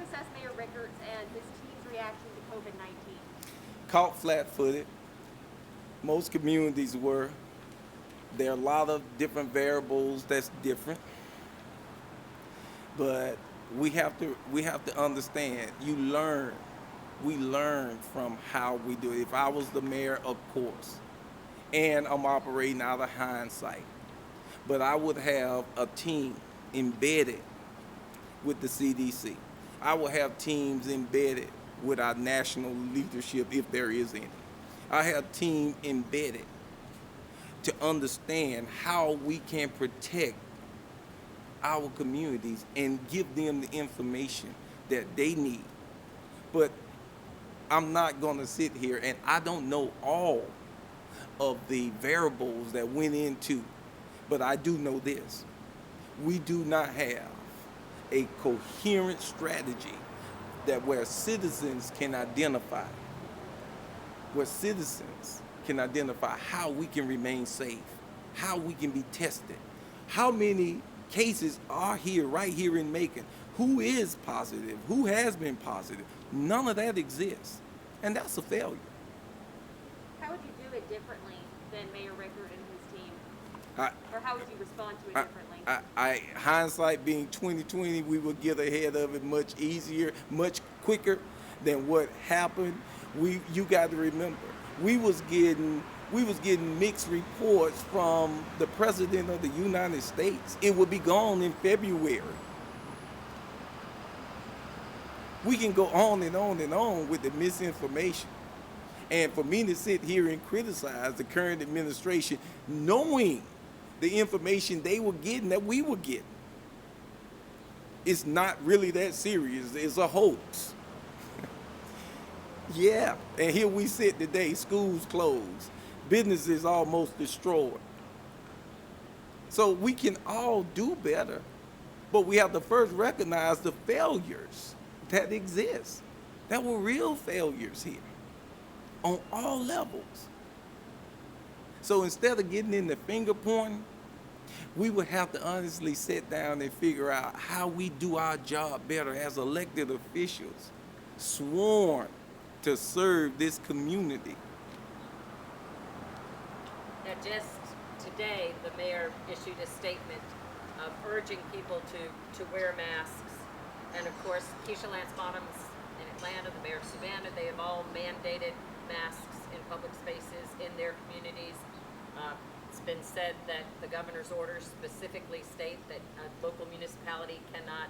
assess Mayor Rickards and his team's reaction to COVID-19? Caught flat-footed. Most communities were. There are a lot of different variables that's different, but we have to understand. We learn from how we do it. If I was the mayor, of course, and I'm operating out of hindsight, but I would have a team embedded with the CDC. I will have teams embedded with our national leadership if there is any. I have team embedded to understand how we can protect our communities and give them the information that they need. But I'm not going to sit here, and I don't know all of the variables that went into, but I do know this. We do not have a coherent strategy that where citizens can identify how we can remain safe, how we can be tested, how many cases are here, right here in Macon, who is positive, who has been positive. None of that exists, and that's a failure. How would you do it differently than Mayor Rickard and his team? I, Or how would you respond to it differently? Hindsight being 2020, we would get ahead of it much easier, much quicker than what happened. You got to remember, we was getting mixed reports from the President of the United States. It would be gone in February. We can go on and on and on with the misinformation. And for me to sit here and criticize the current administration, knowing the information they were getting that we were getting, it's not really that serious. It's a hoax. Yeah, and here we sit today, schools closed, businesses almost destroyed. So we can all do better, but we have to first recognize the failures that exist. That were real failures here on all levels. So instead of getting in the finger pointing, we would have to honestly sit down and figure out how we do our job better as elected officials, sworn to serve this community. Now, just today, the mayor issued a statement urging people to wear masks. And of course, Keisha Lance Bottoms in Atlanta, the mayor of Savannah, they have all mandated masks in public spaces in their communities. It's been said that the governor's orders specifically state that a local municipality cannot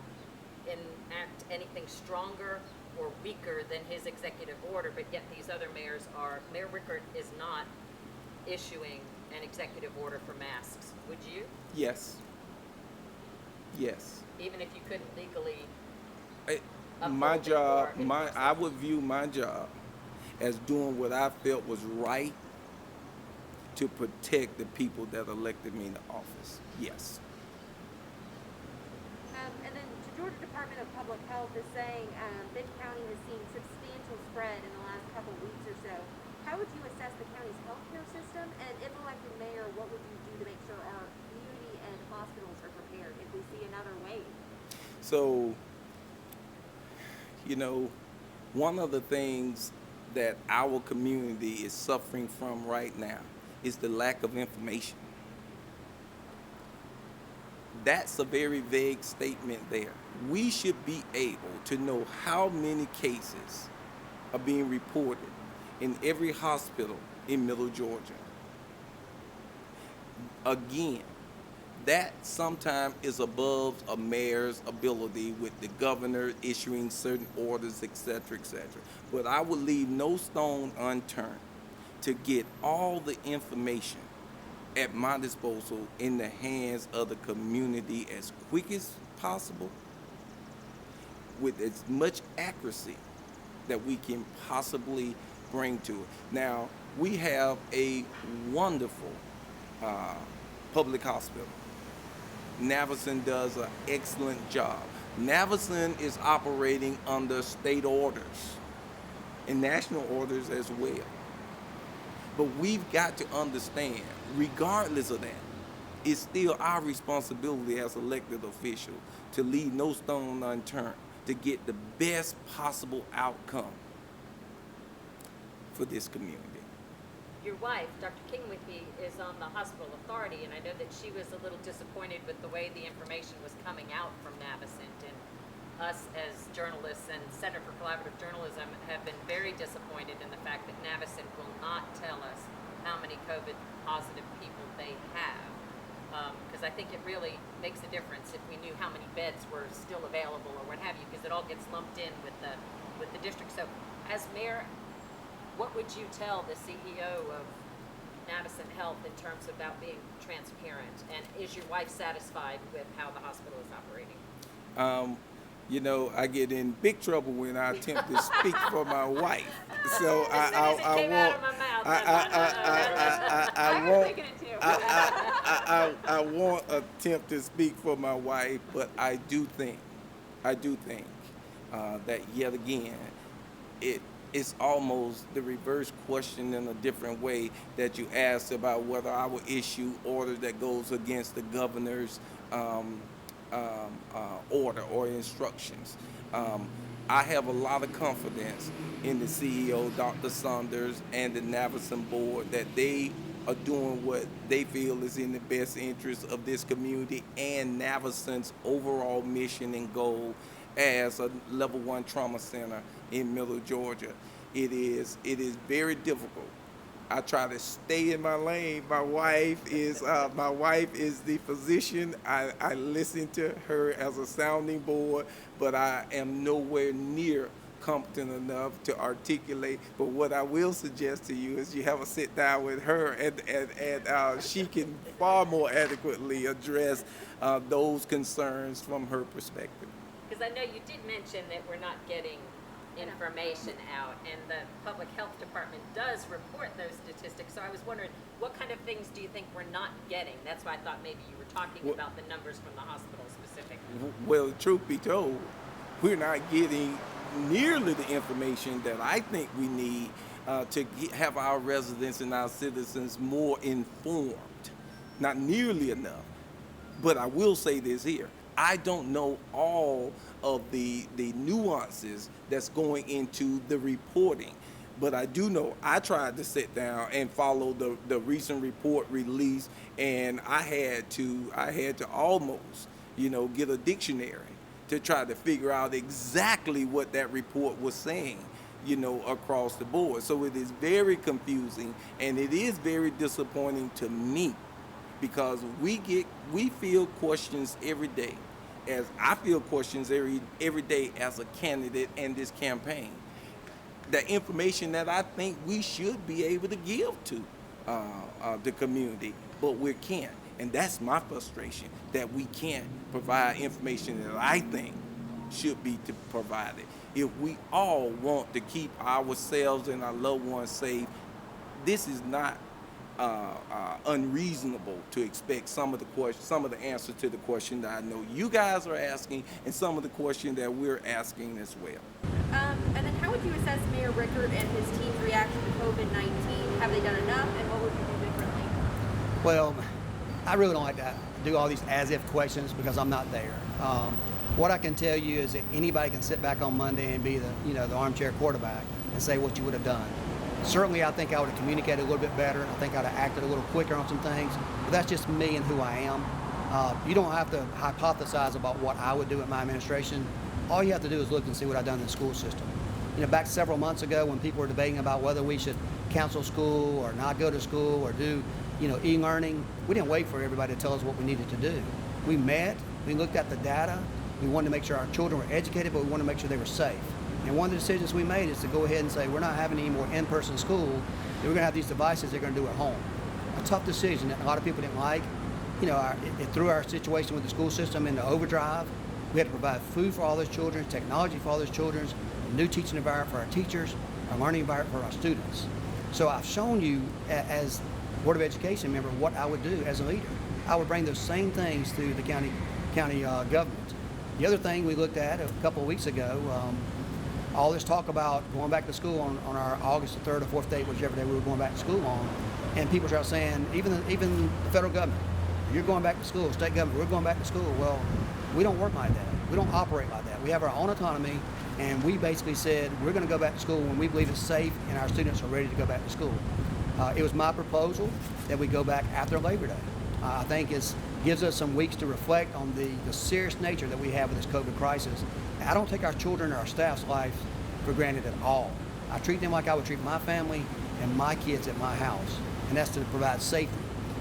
enact anything stronger or weaker than his executive order, but yet these other mayors are. Mayor Rickard is not issuing an executive order for masks. Would you? Yes. Yes. Even if you couldn't legally My uphold it job, or enforce it? I would view my job as doing what I felt was right to protect the people that elected me into office. Yes. And then the Georgia Department of Public Health is saying Benton County has seen substantial spread in the last couple weeks or so. How would you assess the county's healthcare system? And if elected mayor, what would you do to make sure our community and hospitals are prepared if we see another wave? So, one of the things that our community is suffering from right now is the lack of information. That's a very vague statement there. We should be able to know how many cases are being reported in every hospital in Middle Georgia. Again, that sometimes is above a mayor's ability with the governor issuing certain orders, etc., etc. But I would leave no stone unturned to get all the information at my disposal in the hands of the community as quick as possible with as much accuracy that we can possibly bring to it. Now, we have a wonderful public hospital. Navison does an excellent job. Navison is operating under state orders and national orders as well. But we've got to understand, regardless of that, it's still our responsibility as elected officials to leave no stone unturned to get the best possible outcome for this community. Your wife, Dr. King Whitby, is on the hospital authority, and I know that she was a little disappointed with the way the information was coming out from Navicent. And us as journalists and Center for Collaborative Journalism have been very disappointed in the fact that Navicent will not tell us how many COVID positive people they have. Because I think it really makes a difference if we knew how many beds were still available or what have you, because it all gets lumped in with the district. So as mayor, what would you tell the CEO of Navicent Health in terms about being transparent? And is your wife satisfied with how the hospital is operating? You know, I get in big trouble when I attempt to speak for my wife. So I won't attempt to speak for my wife, but I do think that yet again, it's almost the reverse question in a different way that you asked about whether I will issue order that goes against the governor's order or instructions. I have a lot of confidence in the CEO, Dr. Saunders, and the Navicent board that they are doing what they feel is in the best interest of this community and Navicent's overall mission and goal as a level 1 trauma center in Middle Georgia. It is very difficult. I try to stay in my lane. My wife is the physician. I listen to her as a sounding board, but I am nowhere near competent enough to articulate. But what I will suggest to you is you have a sit down with her, and she can far more adequately address those concerns from her perspective. Because I know you did mention that we're not getting information out, and the public health department does report those statistics. So I was wondering, what kind of things do you think we're not getting? That's why I thought maybe you were talking about the numbers from the hospital specifically. Well, truth be told, we're not getting nearly the information that I think we need to have our residents and our citizens more informed. Not nearly enough. But I will say this here. I don't know all of the nuances that's going into the reporting, but I do know I tried to sit down and follow the recent report release, and I had to almost, get a dictionary to try to figure out exactly what that report was saying, across the board. So it is very confusing, and it is very disappointing to me, because we field questions every day, as I field questions every day as a candidate in this campaign. The information that I think we should be able to give to the community, but we can't. And that's my frustration, that we can't provide information that I think should be provided. If we all want to keep ourselves and our loved ones safe, this is not unreasonable to expect some of the answers to the question that I know you guys are asking, and some of the question that we're asking as well. And then how would you assess Mayor Rickard and his team's reaction to COVID-19? Have they done enough, and what would you do differently? Well, I really don't like to do all these as-if questions because I'm not there. What I can tell you is that anybody can sit back on Monday and be the armchair quarterback and say what you would have done. Certainly, I think I would have communicated a little bit better. I think I'd have acted a little quicker on some things. But that's just me and who I am. You don't have to hypothesize about what I would do in my administration. All you have to do is look and see what I've done in the school system. Back several months ago when people were debating about whether we should cancel school or not go to school or do, e-learning, we didn't wait for everybody to tell us what we needed to do. We met, we looked at the data, we wanted to make sure our children were educated, but we wanted to make sure they were safe. And one of the decisions we made is to go ahead and say we're not having any more in-person school. We're going to have these devices they're going to do at home. A tough decision that a lot of people didn't like. It threw our situation with the school system into overdrive. We had to provide food for all those children, technology for all those children, a new teaching environment for our teachers, a learning environment for our students. So I've shown you as Board of Education member what I would do as a leader. I would bring those same things to the county government. The other thing we looked at a couple of weeks ago, all this talk about going back to school on our August the 3rd or 4th date, whichever day we were going back to school on, and people start saying, even the federal government, you're going back to school, state government, we're going back to school. Well, we don't work like that. We don't operate like that. that. We have our own autonomy, and we basically said we're going to go back to school when we believe it's safe and our students are ready to go back to school. It was my proposal that we go back after Labor Day. I think it gives us some weeks to reflect on the serious nature that we have with this COVID crisis. I don't take our children or our staff's life for granted at all. I treat them like I would treat my family and my kids at my house, and that's to provide safety.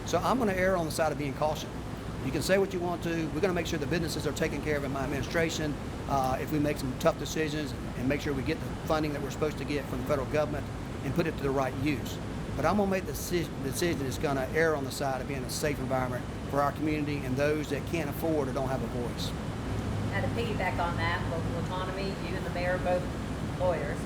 So I'm going to err on the side of being cautious. You can say what you want to. We're going to make sure the businesses are taken care of in my administration. If we make some tough decisions and make sure we get the funding that we're supposed to get from the federal government and put it to the right use. But I'm going to make the decision that's going to err on the side of being a safe environment for our community and those that can't afford or don't have a voice. And to piggyback on that, local autonomy, you and the mayor are both lawyers.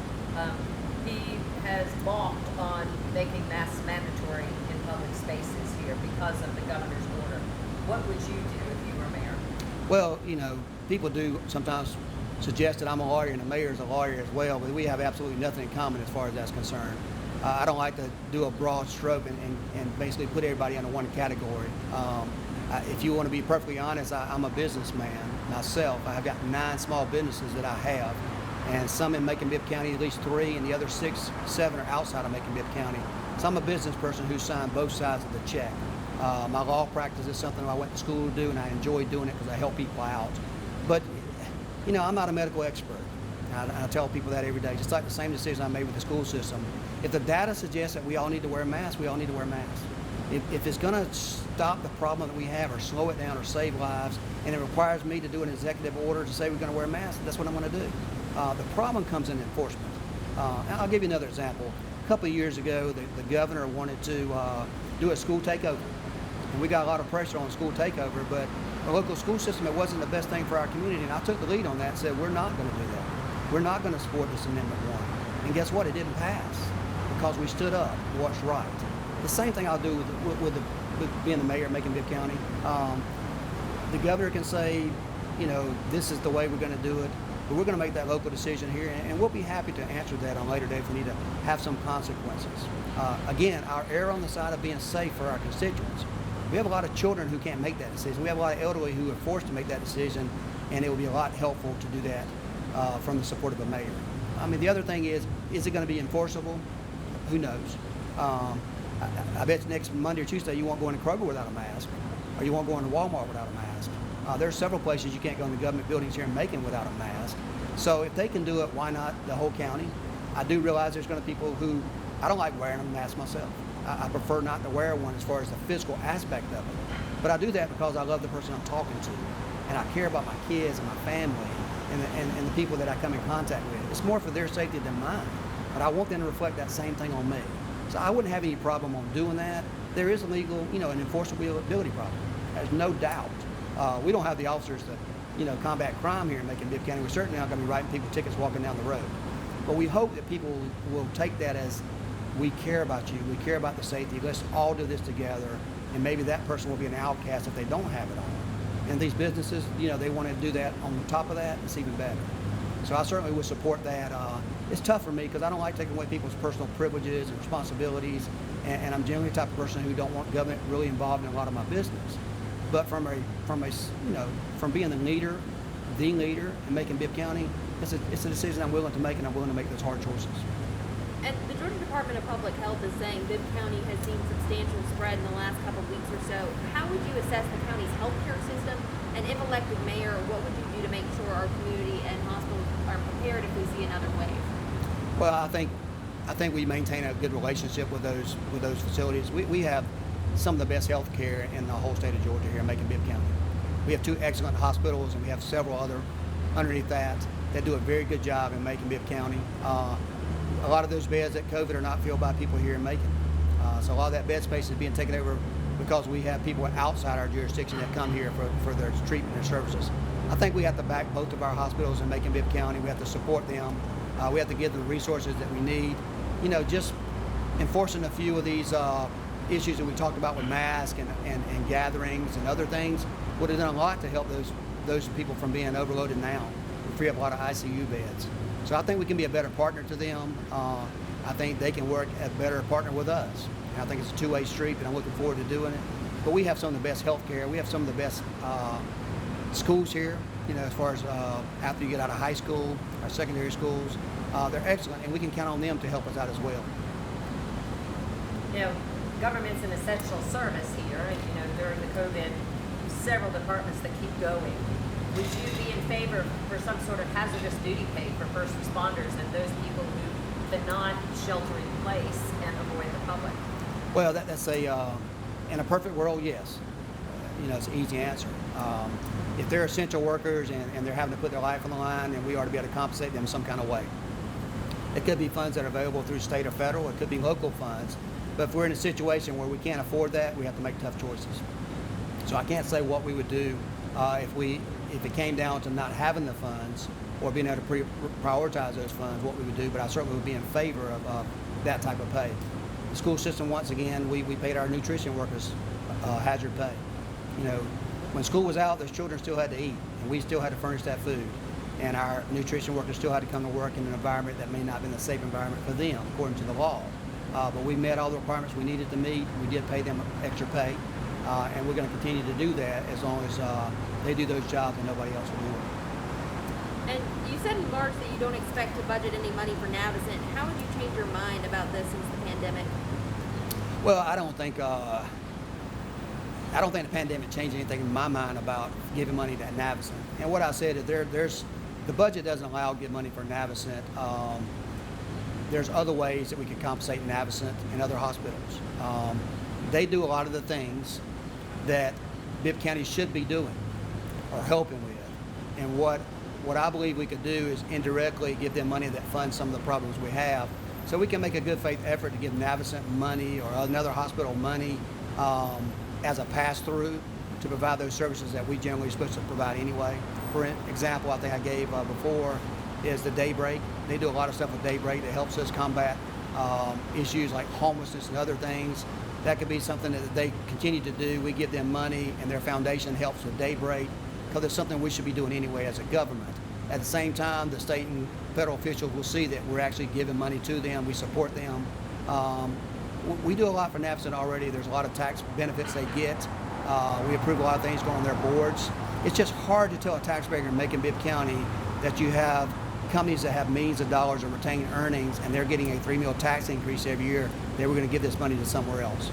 He has balked on making masks mandatory in public spaces here because of the governor's order. What would you do if you were mayor? Well, people do sometimes suggest that I'm a lawyer and the mayor is a lawyer as well, but we have absolutely nothing in common as far as that's concerned. I don't like to do a broad stroke and basically put everybody under one category. If you want to be perfectly honest, I'm a businessman myself. I've got 9 small businesses that I have, and some in Macon-Bibb County, at least 3, and the other 6, 7 are outside of Macon-Bibb County. So I'm a business person who signed both sides of the check. My law practice is something I went to school to do, and I enjoy doing it because I help people out. But, I'm not a medical expert. I tell people that every day, just like the same decision I made with the school system. If the data suggests that we all need to wear masks, we all need to wear masks. If it's going to stop the problem that we have or slow it down or save lives, and it requires me to do an executive order to say we're going to wear masks, that's what I'm going to do. The problem comes in enforcement. I'll give you another example. A couple of years ago, the governor wanted to do a school takeover. And we got a lot of pressure on school takeover, but the local school system, it wasn't the best thing for our community, and I took the lead on that and said, we're not going to do that. We're not going to support this Amendment 1. And guess what? It didn't pass because we stood up for what's right. The same thing I'll do with being the mayor of Macon-Bibb County. The governor can say, this is the way we're going to do it, but we're going to make that local decision here, and we'll be happy to answer that on a later date if we need to have some consequences. Again, our err on the side of being safe for our constituents. We have a lot of children who can't make that decision. We have a lot of elderly who are forced to make that decision, and it will be a lot helpful to do that from the support of a mayor. The other thing is it going to be enforceable? Who knows? I bet next Monday or Tuesday you won't go into Kroger without a mask, or you won't go into Walmart without a mask. There are several places you can't go in the government buildings here in Macon without a mask. So if they can do it, why not the whole county? I do realize there's going to be people who, I don't like wearing a mask myself. I prefer not to wear one as far as the physical aspect of it. But I do that because I love the person I'm talking to, and I care about my kids and my family and the people that I come in contact with. It's more for their safety than mine, but I want them to reflect that same thing on me. So I wouldn't have any problem on doing that. There is a legal, an enforceability problem. There's no doubt. We don't have the officers to, combat crime here in Macon-Bibb County. We're certainly not going to be writing people tickets walking down the road. But we hope that people will take that as, we care about you, we care about the safety, let's all do this together, and maybe that person will be an outcast if they don't have it on. And these businesses, they want to do that on top of that, it's even better. So I certainly would support that. It's tough for me because I don't like taking away people's personal privileges and responsibilities, and I'm generally the type of person who don't want government really involved in a lot of my business. But from being the leader in Macon-Bibb County, it's a decision I'm willing to make, and I'm willing to make those hard choices. And the Georgia Department of Public Health is saying Bibb County has seen substantial spread in the last couple of weeks or so. How would you assess the county's healthcare system? And if elected mayor, what would you do to make sure our community and hospitals are prepared if we see another wave? Well, I think we maintain a good relationship with those facilities. We have some of the best health care in the whole state of Georgia here in Macon-Bibb County. We have 2 excellent hospitals, and we have several other underneath that do a very good job in Macon-Bibb County. A lot of those beds at COVID are not filled by people here in Macon. So a lot of that bed space is being taken over because we have people outside our jurisdiction that come here for their treatment and services. I think we have to back both of our hospitals in Macon-Bibb County. We have to support them. We have to give them the resources that we need. Just enforcing a few of these issues that we talked about with masks and gatherings and other things would have done a lot to help those people from being overloaded now and free up a lot of ICU beds. So I think we can be a better partner to them. I think they can work as a better partner with us. And I think it's a two-way street, and I'm looking forward to doing it. But we have some of the best health care. We have some of the best schools here, as far as after you get out of high school, our secondary schools, they're excellent, and we can count on them to help us out as well. Government's an essential service here, and during the COVID, several departments that keep going. Would you be in favor for some sort of hazardous duty pay for first responders and those people who cannot shelter in place and avoid the public? Well, that's in a perfect world, yes. It's an easy answer. If they're essential workers and they're having to put their life on the line, then we ought to be able to compensate them some kind of way. It could be funds that are available through state or federal. It could be local funds. But if we're in a situation where we can't afford that, we have to make tough choices. So I can't say what we would do if it came down to not having the funds or being able to prioritize those funds, what we would do. But I certainly would be in favor of that type of pay. The school system, once again, we paid our nutrition workers hazard pay. When school was out, those children still had to eat, and we still had to furnish that food. And our nutrition workers still had to come to work in an environment that may not have been a safe environment for them, according to the law. But we met all the requirements we needed to meet. We did pay them extra pay, and we're going to continue to do that as long as they do those jobs and nobody else will do it. And you said in March that you don't expect to budget any money for Navicent. How would you change your mind about this since the pandemic? Well, I don't think the pandemic changed anything in my mind about giving money to Navicent. And what I said is the budget doesn't allow give money for Navicent. There's other ways that we can compensate Navicent and other hospitals. They do a lot of the things that Bibb County should be doing or helping with. And what I believe we could do is indirectly give them money that funds some of the problems we have. So we can make a good faith effort to give Navicent money or another hospital money as a pass-through to provide those services that we generally are supposed to provide anyway. For example, I think I gave before is the Daybreak. They do a lot of stuff with Daybreak that helps us combat issues like homelessness and other things. That could be something that they continue to do. We give them money and their foundation helps with Daybreak because it's something we should be doing anyway as a government. At the same time, the state and federal officials will see that we're actually giving money to them. We support them. We do a lot for Navicent already. There's a lot of tax benefits they get. We approve a lot of things going on their boards. It's just hard to tell a taxpayer in Macon, Bibb County that you have companies that have millions of dollars of retained earnings and they're getting a 3 mil tax increase every year. They were going to give this money to somewhere else.